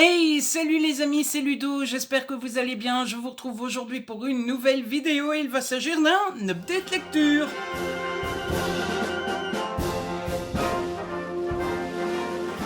Hey, salut les amis, c'est Ludo, j'espère que vous allez bien. Je vous retrouve aujourd'hui pour une nouvelle vidéo et il va s'agir d'un update lecture.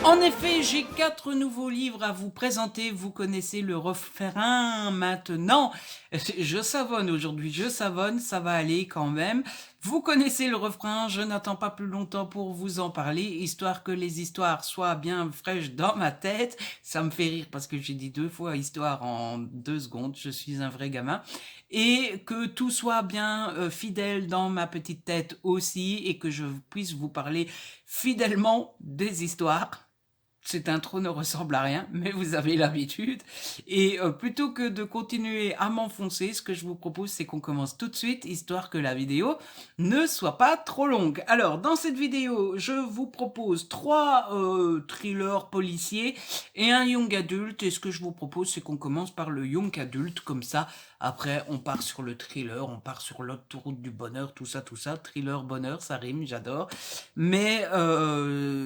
En effet, j'ai 4 nouveaux livres à vous présenter. Vous connaissez le refrain maintenant. Je savonne aujourd'hui, je savonne, ça va aller quand même. Vous connaissez le refrain, je n'attends pas plus longtemps pour vous en parler, histoire que les histoires soient bien fraîches dans ma tête. Ça me fait rire parce que j'ai dit 2 fois histoire en 2 secondes, je suis un vrai gamin. Et que tout soit bien fidèle dans ma petite tête aussi, et que je puisse vous parler fidèlement des histoires. Cette intro ne ressemble à rien, mais vous avez l'habitude. Et plutôt que de continuer à m'enfoncer, ce que je vous propose, c'est qu'on commence tout de suite, histoire que la vidéo ne soit pas trop longue. Alors, dans cette vidéo, je vous propose 3 thrillers policiers et un young adult. Et ce que je vous propose, c'est qu'on commence par le young adult, comme ça. Après, on part sur le thriller, on part sur l'autoroute du bonheur, tout ça, tout ça. Thriller, bonheur, ça rime, j'adore. Mais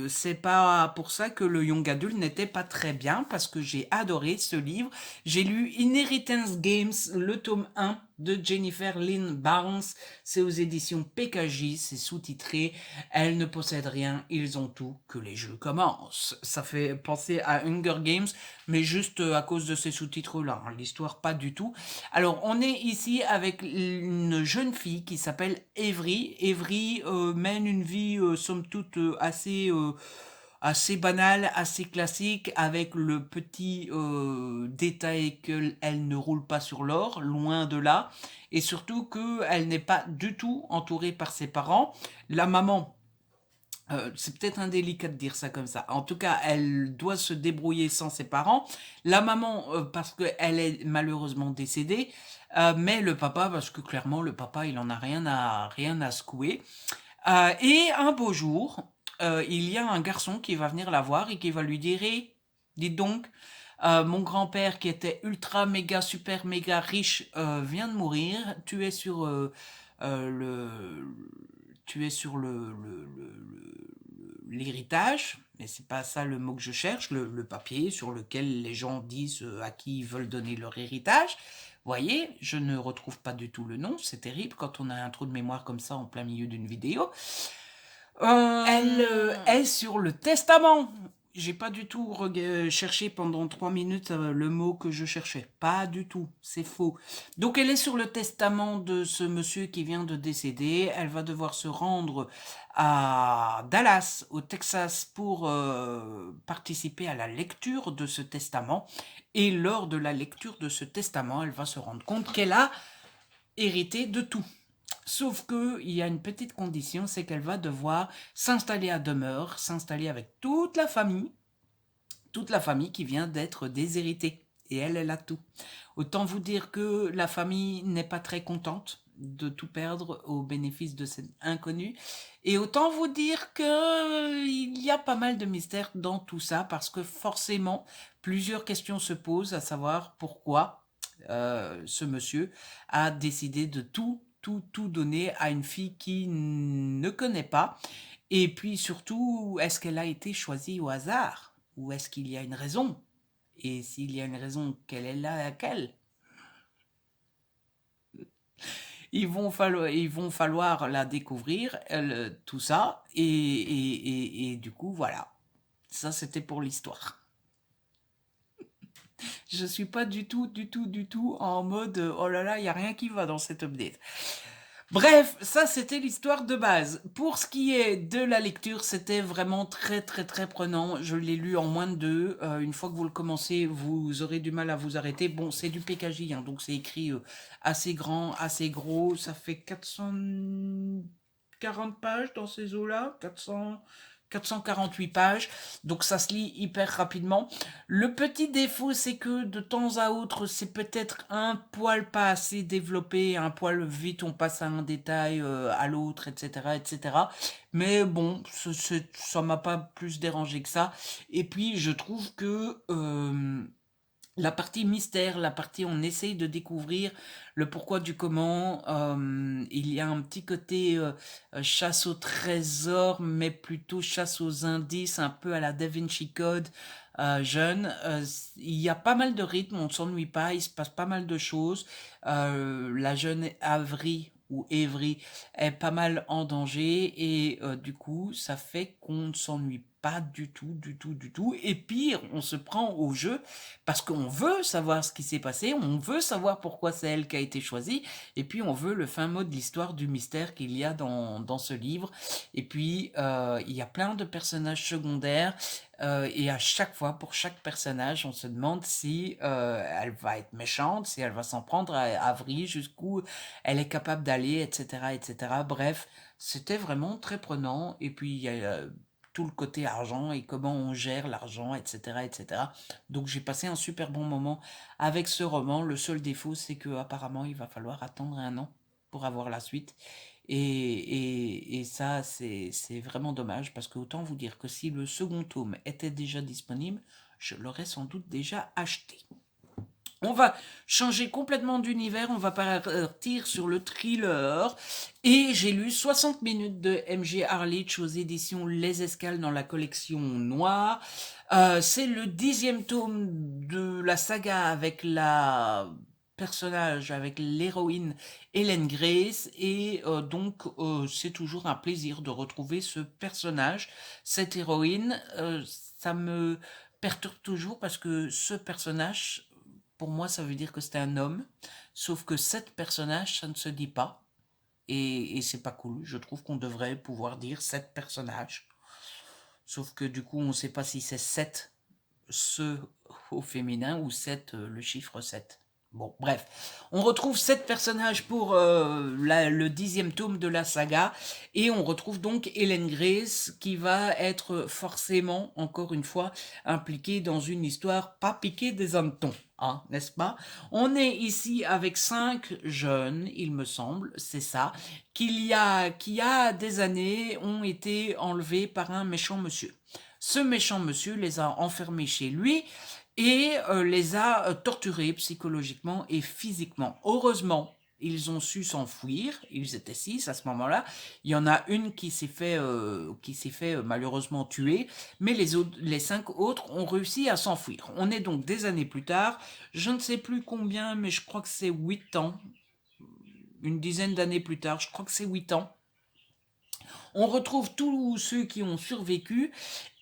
c'est pas pour ça que le young adult n'était pas très bien, parce que j'ai adoré ce livre. J'ai lu Inheritance Games, le tome 1 de Jennifer Lynn Barnes. C'est aux éditions PKJ, c'est sous-titré « Elle ne possède rien, ils ont tout, que les jeux commencent ». Ça fait penser à Hunger Games, mais juste à cause de ces sous-titres-là. L'histoire, pas du tout. Alors, on est ici avec une jeune fille qui s'appelle Avery. Avery mène une vie, somme toute, assez banale, assez classique, avec le petit détail qu'elle ne roule pas sur l'or, loin de là, et surtout qu'elle n'est pas du tout entourée par ses parents. La maman, c'est peut-être indélicat de dire ça comme ça. En tout cas, elle doit se débrouiller sans ses parents. La maman, parce qu'elle est malheureusement décédée, mais le papa, parce que clairement, le papa, il en a rien à secouer. Et un beau jour, il y a un garçon qui va venir la voir et qui va lui dire: hey, dites donc, mon grand-père qui était ultra méga super méga riche vient de mourir. Tu es sur le tu es sur l'héritage, mais c'est pas ça le mot que je cherche, le papier sur lequel les gens disent à qui ils veulent donner leur héritage. Voyez, je ne retrouve pas du tout le nom, c'est terrible quand on a un trou de mémoire comme ça en plein milieu d'une vidéo. Elle est sur le testament. J'ai pas du tout cherché pendant 3 minutes le mot que je cherchais. Pas du tout, c'est faux. Donc elle est sur le testament de ce monsieur qui vient de décéder. Elle va devoir se rendre à Dallas, au Texas, pour participer à la lecture de ce testament. Et lors de la lecture de ce testament, elle va se rendre compte qu'elle a hérité de tout. Sauf qu'il y a une petite condition, c'est qu'elle va devoir s'installer à demeure, s'installer avec toute la famille qui vient d'être déshéritée. Et elle a tout. Autant vous dire que la famille n'est pas très contente de tout perdre au bénéfice de cet inconnu. Et autant vous dire que il y a pas mal de mystères dans tout ça, parce que forcément, plusieurs questions se posent, à savoir pourquoi ce monsieur a décidé de tout donner à une fille qu'il ne connaît pas. Et puis surtout, est-ce qu'elle a été choisie au hasard? Ou est-ce qu'il y a une raison? Et s'il y a une raison, quelle est laquelle? Ils vont falloir la découvrir, tout ça. Et du coup, voilà. Ça, c'était pour l'histoire. Je suis pas du tout en mode oh là là, il n'y a rien qui va dans cette update. Bref, ça c'était l'histoire de base. Pour ce qui est de la lecture, c'était vraiment très prenant. Je l'ai lu en moins de 2. Une fois que vous le commencez, vous aurez du mal à vous arrêter. Bon, c'est du PKJ, hein, donc c'est écrit assez grand, assez gros. Ça fait 440 pages dans ces eaux-là. 448 pages, donc ça se lit hyper rapidement. Le petit défaut, c'est que de temps à autre, c'est peut-être un poil pas assez développé, un poil vite, on passe à un détail à l'autre, etc., etc. Mais bon, ça m'a pas plus dérangé que ça. Et puis, je trouve que la partie mystère, la partie on essaye de découvrir le pourquoi du comment, il y a un petit côté chasse au trésor, mais plutôt chasse aux indices, un peu à la Da Vinci Code, jeune. Il y a pas mal de rythme, on ne s'ennuie pas, il se passe pas mal de choses. La jeune Avery ou Evry est pas mal en danger et du coup, ça fait qu'on ne s'ennuie pas du tout, du tout, du tout. Et pire, on se prend au jeu parce qu'on veut savoir ce qui s'est passé, on veut savoir pourquoi c'est elle qui a été choisie, et puis on veut le fin mot de l'histoire du mystère qu'il y a dans ce livre. Et puis, il y a plein de personnages secondaires, et à chaque fois, pour chaque personnage, on se demande si elle va être méchante, si elle va s'en prendre à Avery, jusqu'où elle est capable d'aller, etc., etc. Bref, c'était vraiment très prenant. Et puis, il y a tout le côté argent et comment on gère l'argent, etc., etc. Donc, j'ai passé un super bon moment avec ce roman. Le seul défaut, c'est que apparemment, il va falloir attendre 1 an pour avoir la suite. Et ça, c'est vraiment dommage parce que autant vous dire que si le second tome était déjà disponible, je l'aurais sans doute déjà acheté. On va changer complètement d'univers, on va partir sur le thriller. Et j'ai lu 60 minutes de M.G. Harlich aux éditions Les Escales dans la collection Noire. C'est le 10e tome de la saga avec la personnage, avec l'héroïne Helen Grace. Et donc, c'est toujours un plaisir de retrouver ce personnage, cette héroïne. Ça me perturbe toujours parce que ce personnage, pour moi, ça veut dire que c'était un homme, sauf que sept personnages, ça ne se dit pas, et c'est pas cool. Je trouve qu'on devrait pouvoir dire sept personnages, sauf que du coup, on ne sait pas si c'est sept ce au féminin ou 7 le chiffre 7. Bon, bref, on retrouve 7 personnages pour le 10e tome de la saga, et on retrouve donc Helen Grace qui va être forcément, encore une fois, impliquée dans une histoire pas piquée des hannetons, hein, n'est-ce pas? On est ici avec 5 jeunes, il me semble, c'est ça, qui a des années ont été enlevés par un méchant monsieur. Ce méchant monsieur les a enfermés chez lui et les a torturés psychologiquement et physiquement. Heureusement, ils ont su s'enfuir. Ils étaient 6 à ce moment-là. Il y en a une qui s'est fait, malheureusement tuer, mais les 5 autres ont réussi à s'enfuir. On est donc des années plus tard. Je ne sais plus combien, mais je crois que c'est 8 ans. Une dizaine d'années plus tard, je crois que c'est 8 ans. On retrouve tous ceux qui ont survécu,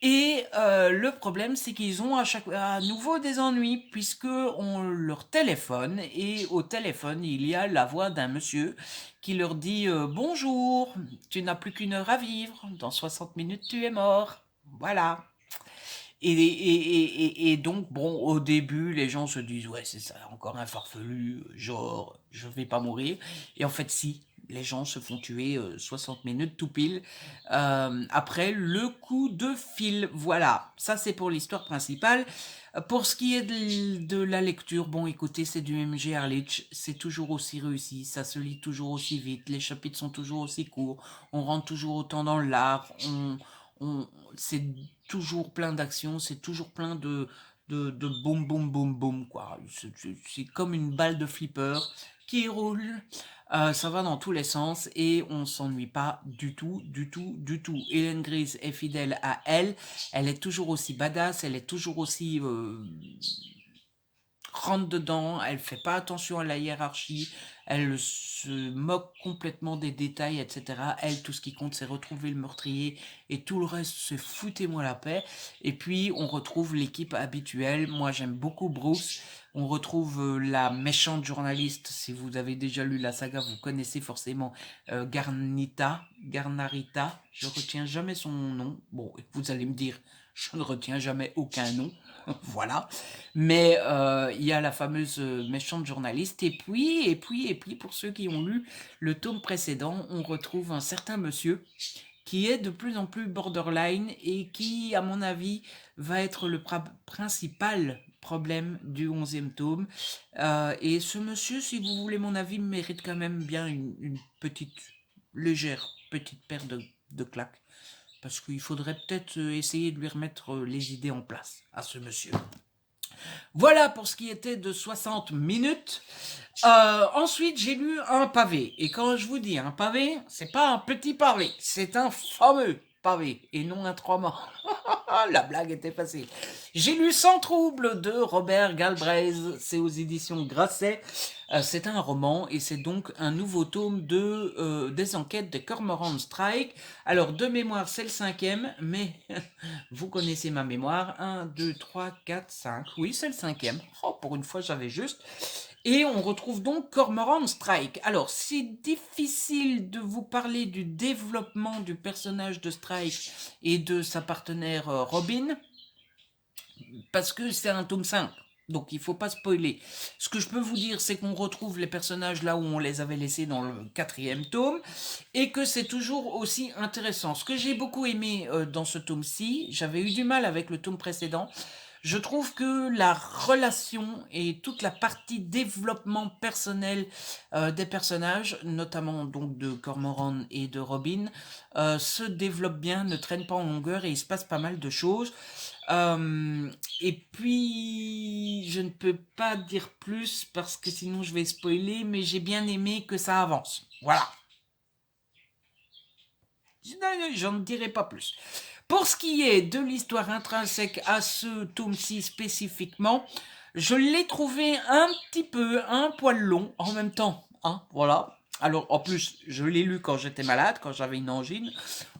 et le problème c'est qu'ils ont à nouveau des ennuis puisque on leur téléphone, et au téléphone il y a la voix d'un monsieur qui leur dit bonjour, tu n'as plus qu'1 heure à vivre, dans 60 minutes tu es mort, voilà. Et donc, bon, au début, les gens se disent, ouais, c'est ça, encore un farfelu, genre, je vais pas mourir. Et en fait, si, les gens se font tuer 60 minutes tout pile. Après, le coup de fil, voilà, ça c'est pour l'histoire principale. Pour ce qui est de la lecture, bon, écoutez, c'est du M.G. Harlich, c'est toujours aussi réussi, ça se lit toujours aussi vite, les chapitres sont toujours aussi courts, on rentre toujours autant dans l'art, c'est toujours plein d'actions, c'est toujours plein de boum boum boum boum, quoi. C'est comme une balle de flipper qui roule. Ça va dans tous les sens et on s'ennuie pas du tout, du tout, du tout. Helen Grace est fidèle à elle, elle est toujours aussi badass, elle est toujours aussi rentre dedans, elle fait pas attention à la hiérarchie, elle se moque complètement des détails, etc. Elle, tout ce qui compte, c'est retrouver le meurtrier, et tout le reste, c'est foutez-moi la paix. Et puis, on retrouve l'équipe habituelle. Moi, j'aime beaucoup Bruce. On retrouve la méchante journaliste. Si vous avez déjà lu la saga, vous connaissez forcément Garnarita. Je retiens jamais son nom. Bon, vous allez me dire, je ne retiens jamais aucun nom. Voilà. Mais il y a la fameuse méchante journaliste. Et puis, pour ceux qui ont lu le tome précédent, on retrouve un certain monsieur qui est de plus en plus borderline et qui, à mon avis, va être le principal problème du 11e tome. Et ce monsieur, si vous voulez mon avis, mérite quand même bien une petite, légère petite paire de claques. Parce qu'il faudrait peut-être essayer de lui remettre les idées en place à ce monsieur. Voilà pour ce qui était de 60 minutes. Ensuite, j'ai lu un pavé. Et quand je vous dis un pavé, c'est pas un petit pavé, c'est un fameux pavé et non un 3 morts. La blague était facile. J'ai lu Sans trouble de Robert Galbraith, c'est aux éditions Grasset. C'est un roman et c'est donc un nouveau tome des enquêtes de Cormoran Strike. Alors de mémoire c'est le 5e, mais vous connaissez ma mémoire. 1, 2, 3, 4, 5. Oui, c'est le 5e. Oh, pour une fois j'avais juste. Et on retrouve donc Cormoran Strike. Alors, c'est difficile de vous parler du développement du personnage de Strike et de sa partenaire Robin, parce que c'est un tome 5. Donc il faut pas spoiler. Ce que je peux vous dire, c'est qu'on retrouve les personnages là où on les avait laissés dans le 4e tome, et que c'est toujours aussi intéressant. Ce que j'ai beaucoup aimé dans ce tome-ci, j'avais eu du mal avec le tome précédent, je trouve que la relation et toute la partie développement personnel des personnages, notamment donc de Cormoran et de Robin, se développe bien, ne traîne pas en longueur et il se passe pas mal de choses. Et puis, je ne peux pas dire plus parce que sinon je vais spoiler, mais j'ai bien aimé que ça avance. Voilà. J'en dirai pas plus. Pour ce qui est de l'histoire intrinsèque à ce tome-ci spécifiquement, je l'ai trouvé un poil long en même temps. Hein, voilà. Alors, en plus, je l'ai lu quand j'étais malade, quand j'avais une angine.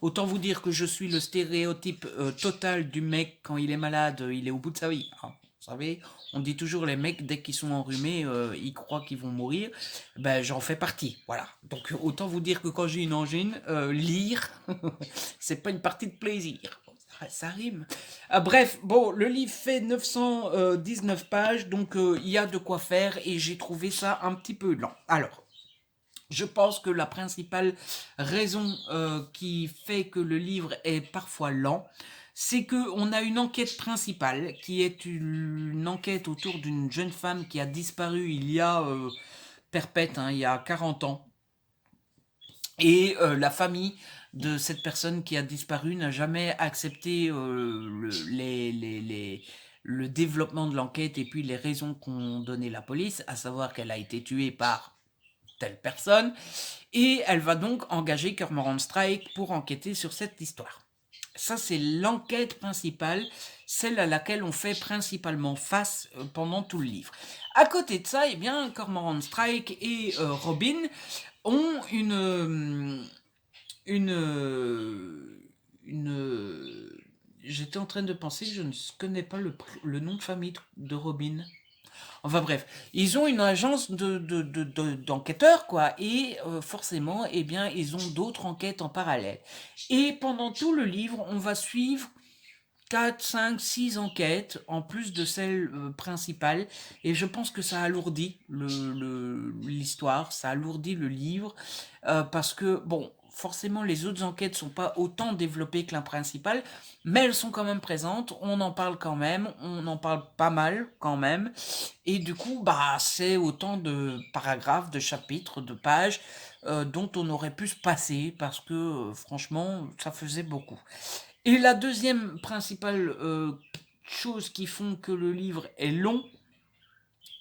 Autant vous dire que je suis le stéréotype total du mec, quand il est malade, il est au bout de sa vie. Hein. Vous savez, on dit toujours les mecs, dès qu'ils sont enrhumés, ils croient qu'ils vont mourir. Ben, j'en fais partie, voilà. Donc, autant vous dire que quand j'ai une angine, lire, c'est pas une partie de plaisir. Ça rime. Bref, bon, le livre fait 919 pages, donc il y a de quoi faire et j'ai trouvé ça un petit peu lent. Alors, je pense que la principale raison qui fait que le livre est parfois lent, c'est qu'on a une enquête principale qui est une enquête autour d'une jeune femme qui a disparu il y a perpète, hein, il y a 40 ans. Et la famille de cette personne qui a disparu n'a jamais accepté le développement de l'enquête et puis les raisons qu'ont donné la police, à savoir qu'elle a été tuée par telle personne, et elle va donc engager Cormoran Strike pour enquêter sur cette histoire. Ça, c'est l'enquête principale, celle à laquelle on fait principalement face pendant tout le livre. À côté de ça, eh bien, Cormoran Strike et Robin ont j'étais en train de penser, je ne connais pas le nom de famille de Robin. Enfin bref, ils ont une agence d'enquêteurs, quoi, et forcément, eh bien, ils ont d'autres enquêtes en parallèle. Et pendant tout le livre, on va suivre 4, 5, 6 enquêtes, en plus de celle principale, et je pense que ça alourdit l'histoire, ça alourdit le livre, parce que, bon, forcément, les autres enquêtes sont pas autant développées que la principale, mais elles sont quand même présentes, on en parle quand même, on en parle pas mal quand même, et du coup, bah, c'est autant de paragraphes, de chapitres, de pages, dont on aurait pu se passer, parce que, franchement, ça faisait beaucoup. Et la deuxième principale chose qui font que le livre est long,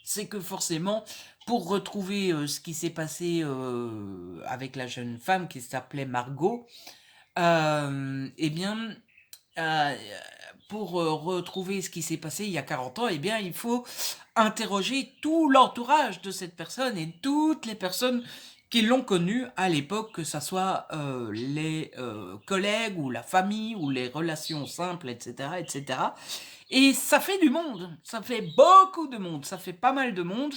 c'est que forcément, pour retrouver ce qui s'est passé avec la jeune femme qui s'appelait Margot, eh bien, euh, pour retrouver ce qui s'est passé il y a 40 ans, eh bien, il faut interroger tout l'entourage de cette personne et toutes les personnes qui l'ont connue à l'époque, que ce soit les collègues ou la famille ou les relations simples, etc., etc. Et ça fait du monde, ça fait beaucoup de monde, ça fait pas mal de monde,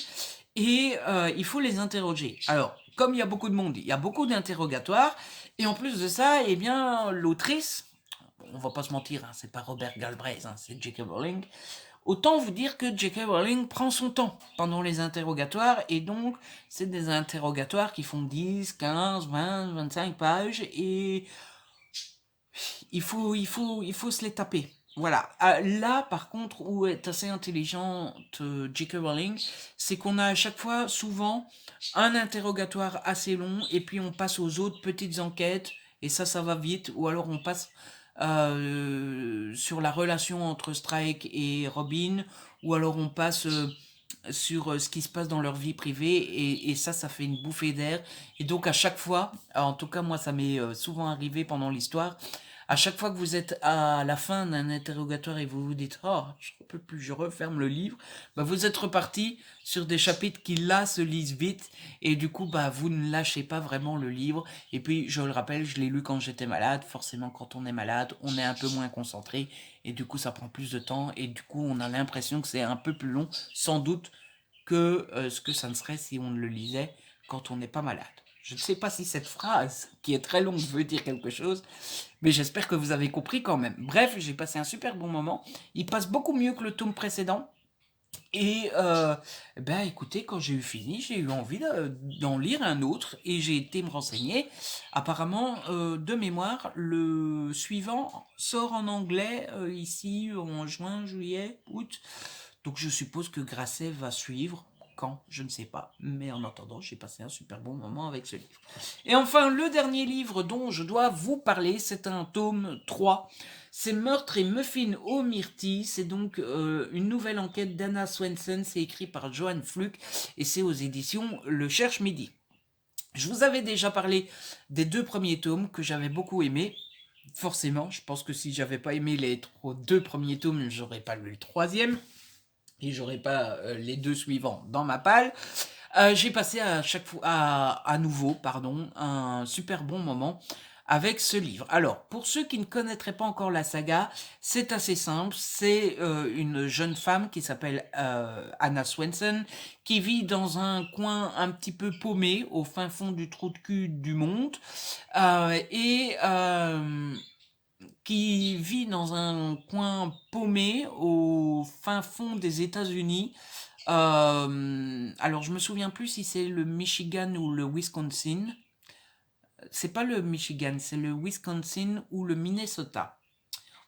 et il faut les interroger. Alors, comme il y a beaucoup de monde, il y a beaucoup d'interrogatoires, et en plus de ça, eh bien, l'autrice, on va pas se mentir, hein, c'est pas Robert Galbraith, hein, c'est J.K. Rowling. Autant vous dire que J.K. Rowling prend son temps pendant les interrogatoires, et donc c'est des interrogatoires qui font 10, 15, 20, 25 pages, et il faut se les taper. Voilà. Là, par contre, où est assez intelligente J.K. Rowling, c'est qu'on a à chaque fois, souvent, un interrogatoire assez long, et puis on passe aux autres petites enquêtes, et ça va vite, ou alors on passe sur la relation entre Strike et Robin, ou alors on passe sur ce qui se passe dans leur vie privée, et ça fait une bouffée d'air. Et donc à chaque fois, en tout cas moi ça m'est souvent arrivé pendant l'histoire, À chaque fois que vous êtes à la fin d'un interrogatoire et vous vous dites oh je ne peux plus, je referme le livre, bah, vous êtes reparti sur des chapitres qui là se lisent vite et du coup bah vous ne lâchez pas vraiment le livre. Et puis je le rappelle, je l'ai lu quand j'étais malade. Forcément quand on est malade, on est un peu moins concentré et du coup ça prend plus de temps et du coup on a l'impression que c'est un peu plus long, sans doute que ce que ça ne serait si on le lisait quand on n'est pas malade. Je ne sais pas si cette phrase, qui est très longue, veut dire quelque chose, mais j'espère que vous avez compris quand même. Bref, j'ai passé un super bon moment. Il passe beaucoup mieux que le tome précédent. Et ben écoutez, quand j'ai eu fini, j'ai eu envie d'en lire un autre et j'ai été me renseigner. Apparemment, de mémoire, le suivant sort en anglais ici en juin, juillet, août. Donc je suppose que Grasset va suivre. Quand, je ne sais pas. Mais en attendant, j'ai passé un super bon moment avec ce livre. Et enfin, le dernier livre dont je dois vous parler, c'est un tome 3. C'est Meurtre et Muffin aux myrtilles. C'est donc une nouvelle enquête d'Anna Swenson. C'est écrit par Johan Fluck et c'est aux éditions Le Cherche Midi. Je vous avais déjà parlé des 2 premiers tomes que j'avais beaucoup aimés. Forcément, je pense que si j'avais pas aimé les 2 premiers tomes, j'aurais pas lu le 3e et j'aurais pas les 2 suivants dans ma palle. J'ai passé à chaque fois à nouveau un super bon moment avec ce livre. Alors, pour ceux qui ne connaîtraient pas encore la saga, c'est assez simple. C'est une jeune femme qui s'appelle Anna Swenson, qui vit dans un coin un petit peu paumé, au fin fond du trou de cul du monde, et qui vit dans un coin paumé au fin fond des États-Unis. Alors je me souviens plus si c'est le Michigan ou le Wisconsin. C'est pas le Michigan, c'est le Wisconsin ou le Minnesota.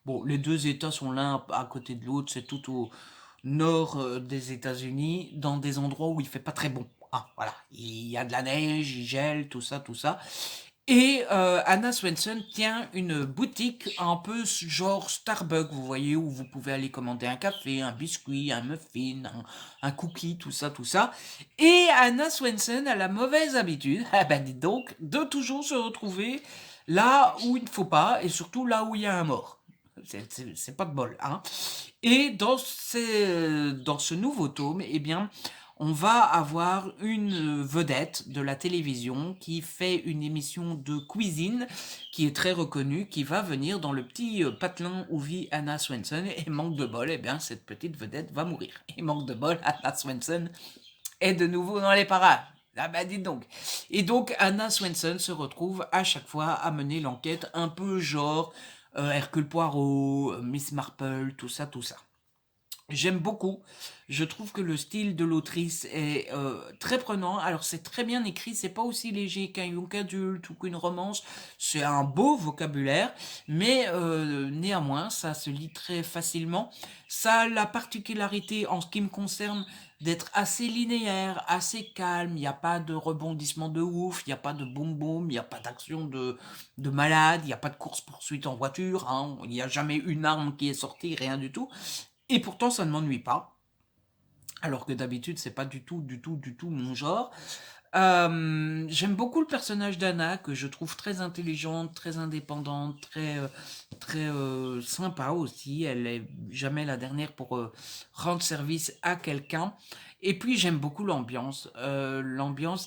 Bon, les 2 États sont l'un à côté de l'autre, c'est tout au nord des États-Unis, dans des endroits où il fait pas très bon. Ah, voilà, il y a de la neige, il gèle, tout ça, tout ça. Et Anna Swenson tient une boutique un peu genre Starbucks, vous voyez, où vous pouvez aller commander un café, un biscuit, un muffin, un cookie, tout ça, tout ça. Et Anna Swenson a la mauvaise habitude, ah ben dites donc, de toujours se retrouver là où il ne faut pas, et surtout là où il y a un mort. C'est pas de bol, hein. Et dans ce nouveau tome, eh bien, on va avoir une vedette de la télévision qui fait une émission de cuisine qui est très reconnue, qui va venir dans le petit patelin où vit Anna Swenson. Et manque de bol, eh bien, cette petite vedette va mourir. Et manque de bol, Anna Swenson est de nouveau dans les parages. Ah bah dites donc. Et donc Anna Swenson se retrouve à chaque fois à mener l'enquête un peu genre Hercule Poirot, Miss Marple, tout ça, tout ça. J'aime beaucoup. Je trouve que le style de l'autrice est très prenant. Alors c'est très bien écrit, c'est pas aussi léger qu'un young adulte ou qu'une romance. C'est un beau vocabulaire, mais néanmoins ça se lit très facilement. Ça a la particularité en ce qui me concerne d'être assez linéaire, assez calme. Il n'y a pas de rebondissement de ouf, il n'y a pas de boum boum, il n'y a pas d'action de malade, il n'y a pas de course poursuite en voiture. Hein. Il n'y a jamais une arme qui est sortie, rien du tout. Et pourtant, ça ne m'ennuie pas. Alors que d'habitude, c'est pas du tout mon genre. J'aime beaucoup le personnage d'Anna, que je trouve très intelligente, très indépendante, très sympa aussi. Elle est jamais la dernière pour rendre service à quelqu'un. Et puis j'aime beaucoup l'ambiance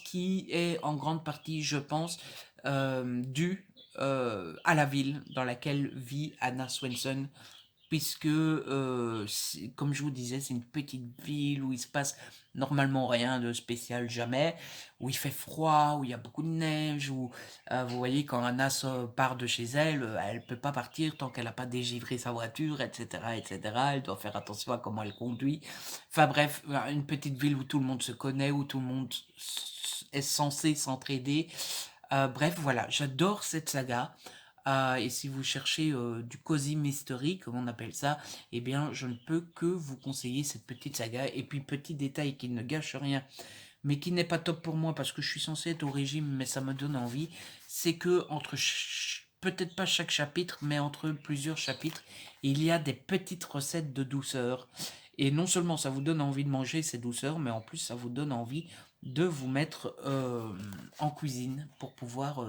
qui est en grande partie, je pense, due à la ville dans laquelle vit Anna Swenson, puisque, comme je vous disais, c'est une petite ville où il se passe normalement rien de spécial jamais, où il fait froid, où il y a beaucoup de neige, où vous voyez quand Anna part de chez elle, elle peut pas partir tant qu'elle n'a pas dégivré sa voiture, etc., etc. Elle doit faire attention à comment elle conduit. Enfin bref, une petite ville où tout le monde se connaît, où tout le monde est censé s'entraider. Bref, voilà, j'adore cette saga. Et si vous cherchez du cozy mystery, comme on appelle ça, eh bien, je ne peux que vous conseiller cette petite saga. Et puis, petit détail qui ne gâche rien, mais qui n'est pas top pour moi parce que je suis censé être au régime, mais ça me donne envie, c'est que entre peut-être pas chaque chapitre, mais entre plusieurs chapitres, il y a des petites recettes de douceur. Et non seulement ça vous donne envie de manger ces douceurs, mais en plus ça vous donne envie de vous mettre en cuisine pour pouvoir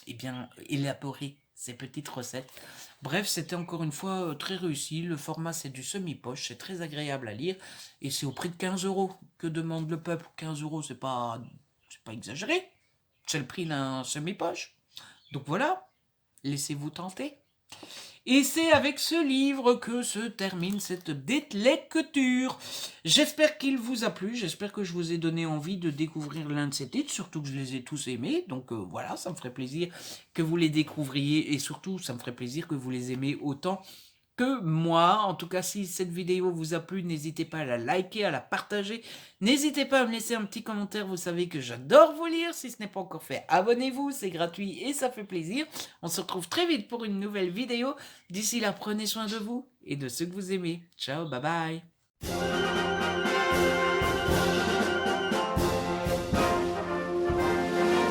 eh bien, élaborer ces petites recettes. Bref, c'était encore une fois très réussi. Le format, c'est du semi-poche, c'est très agréable à lire. Et c'est au prix de 15 euros. Que demande le peuple? 15 euros, c'est pas exagéré. C'est le prix d'un semi-poche. Donc voilà, laissez-vous tenter. Et c'est avec ce livre que se termine cette lecture. J'espère qu'il vous a plu, j'espère que je vous ai donné envie de découvrir l'un de ces titres, surtout que je les ai tous aimés. Donc voilà, ça me ferait plaisir que vous les découvriez et surtout, ça me ferait plaisir que vous les aimez autant que moi. En tout cas, si cette vidéo vous a plu, n'hésitez pas à la liker, à la partager. N'hésitez pas à me laisser un petit commentaire, vous savez que j'adore vous lire. Si ce n'est pas encore fait, abonnez-vous, c'est gratuit et ça fait plaisir. On se retrouve très vite pour une nouvelle vidéo. D'ici là, prenez soin de vous et de ceux que vous aimez. Ciao, bye bye.